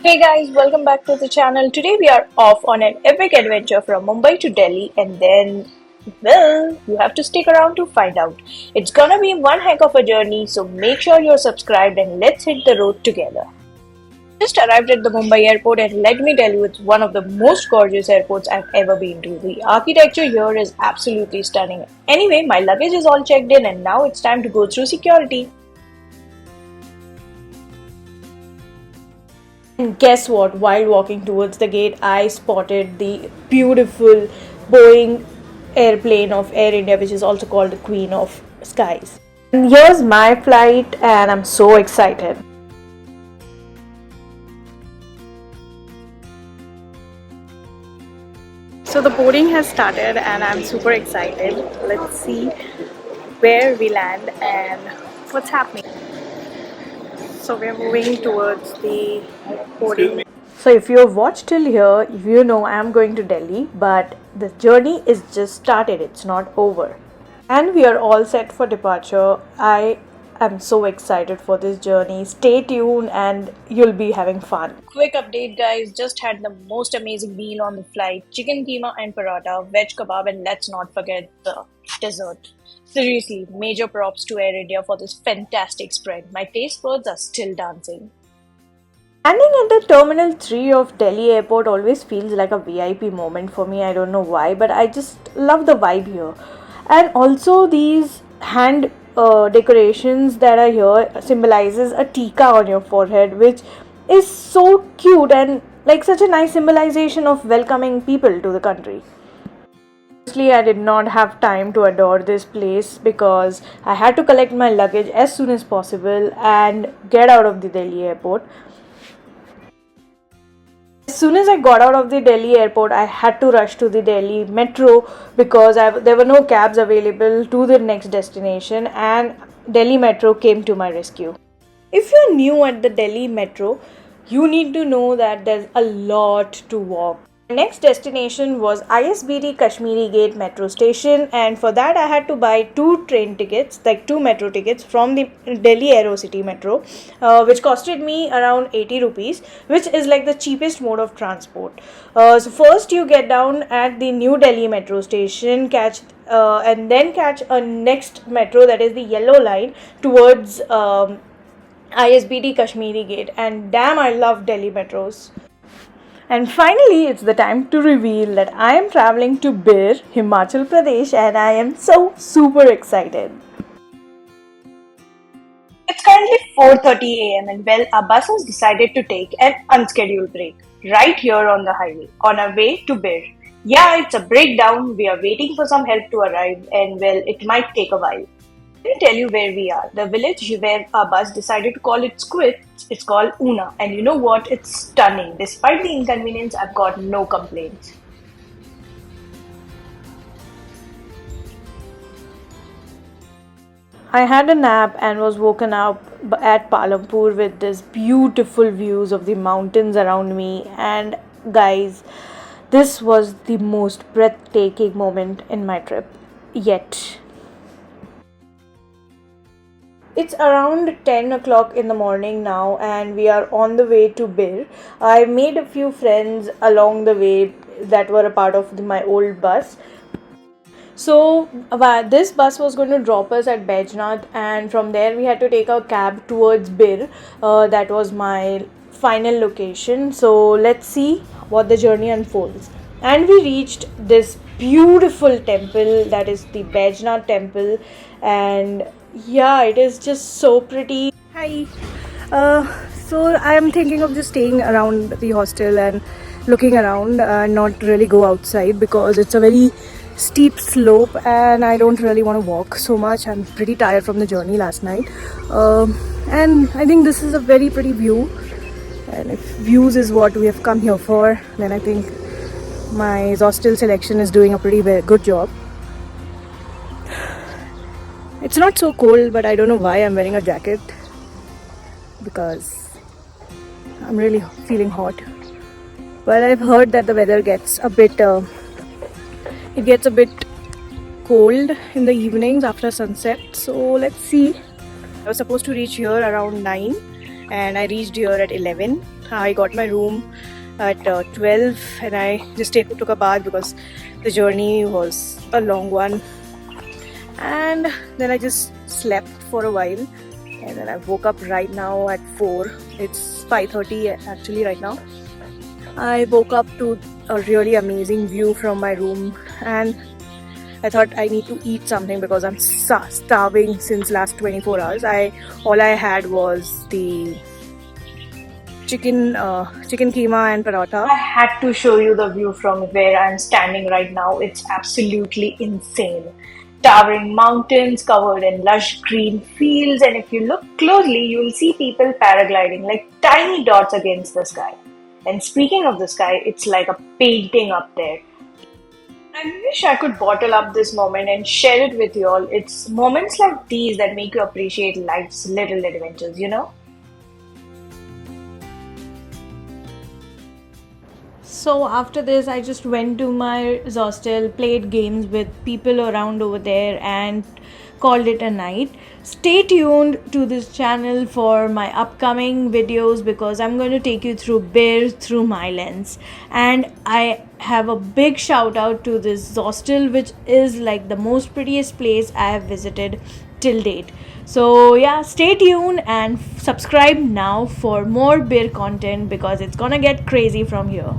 Hey guys, welcome back to the channel. Today we are off on an epic adventure from Mumbai to Delhi and then, well, you have to stick around to find out. It's gonna be one heck of a journey, so make sure you're subscribed and let's hit the road together. Just arrived at the Mumbai airport and let me tell you, it's one of the most gorgeous airports I've ever been to. The architecture here is absolutely stunning. Anyway, my luggage is all checked in and now it's time to go through security. And guess what? While walking towards the gate, I spotted the beautiful Boeing airplane of Air India, which is also called the Queen of Skies. And here's my flight, and I'm so excited. So the boarding has started, and I'm super excited. Let's see where we land and what's happening. So we're moving towards the boarding. So if you have watched till here, you know I am going to Delhi, but the journey is just started, it's not over. And we are all set for departure. I am so excited for this journey. Stay tuned and you'll be having fun. Quick update guys, just had the most amazing meal on the flight. Chicken keema and paratha, veg kebab, and let's not forget the dessert. Seriously, major props to Air India for this fantastic spread. My taste buds are still dancing. Landing at the Terminal 3 of Delhi Airport always feels like a VIP moment for me. I don't know why, but I just love the vibe here. And also these hand decorations that are here symbolizes a tika on your forehead, which is so cute and like such a nice symbolization of welcoming people to the country. Honestly, I did not have time to adore this place because I had to collect my luggage as soon as possible and get out of the Delhi airport. As soon as I got out of the Delhi airport, I had to rush to the Delhi metro because there were no cabs available to the next destination, and Delhi metro came to my rescue. If you're new at the Delhi metro, you need to know that there's a lot to walk. My next destination was ISBT Kashmiri Gate metro station, and for that I had to buy two train tickets, like two metro tickets from the Delhi Aerocity metro, which costed me around 80 rupees, which is like the cheapest mode of transport. So first you get down at the New Delhi metro station, and then catch a next metro, that is the yellow line, towards ISBT Kashmiri Gate, and damn, I love Delhi metros. And finally, it's the time to reveal that I am traveling to Bir, Himachal Pradesh, and I am so super excited. It's currently 4:30 a.m. and well, our bus has decided to take an unscheduled break right here on the highway on our way to Bir. Yeah, it's a breakdown. We are waiting for some help to arrive, and well, it might take a while. Let me tell you where we are. The village where our bus decided to call its quits, it's called Una. And you know what? It's stunning. Despite the inconvenience, I've got no complaints. I had a nap and was woken up at Palampur with this beautiful views of the mountains around me. And guys, this was the most breathtaking moment in my trip yet. It's around 10 o'clock in the morning now, and we are on the way to Bir. I made a few friends along the way that were a part of my old bus. So, this bus was going to drop us at Baijnath, and from there we had to take a cab towards Bir. That was my final location. So, let's see what the journey unfolds. And we reached this beautiful temple, that is the Baijnath temple, and yeah, it is just so pretty. Hi. So I am thinking of just staying around the hostel and looking around and not really go outside because it's a very steep slope and I don't really want to walk so much. I'm pretty tired from the journey last night. And I think this is a very pretty view. And if views is what we have come here for, then I think my hostel selection is doing a pretty good job. It's not so cold, but I don't know why I'm wearing a jacket because I'm really feeling hot. But I've heard that the weather gets a bit cold in the evenings after sunset. So let's see. I was supposed to reach here around 9 and I reached here at 11. I got my room at 12 and I just took a bath because the journey was a long one, and then I just slept for a while, and then I woke up right now at 4. It's 5:30 actually right now. I woke up to a really amazing view from my room, and I thought I need to eat something because I'm starving since last 24 hours. All I had was the chicken keema and paratha. I had to show you the view from where I'm standing right now. It's absolutely insane. Towering mountains covered in lush green fields, and if you look closely, you'll see people paragliding like tiny dots against the sky. And speaking of the sky, it's like a painting up there. I wish I could bottle up this moment and share it with you all. It's moments like these that make you appreciate life's little adventures, you know? So after this, I just went to my hostel, played games with people around over there, and called it a night. Stay tuned to this channel for my upcoming videos because I'm going to take you through Bear through my lens. And I have a big shout out to this hostel, which is like the most prettiest place I have visited till date. So yeah, stay tuned and subscribe now for more beer content because it's gonna get crazy from here.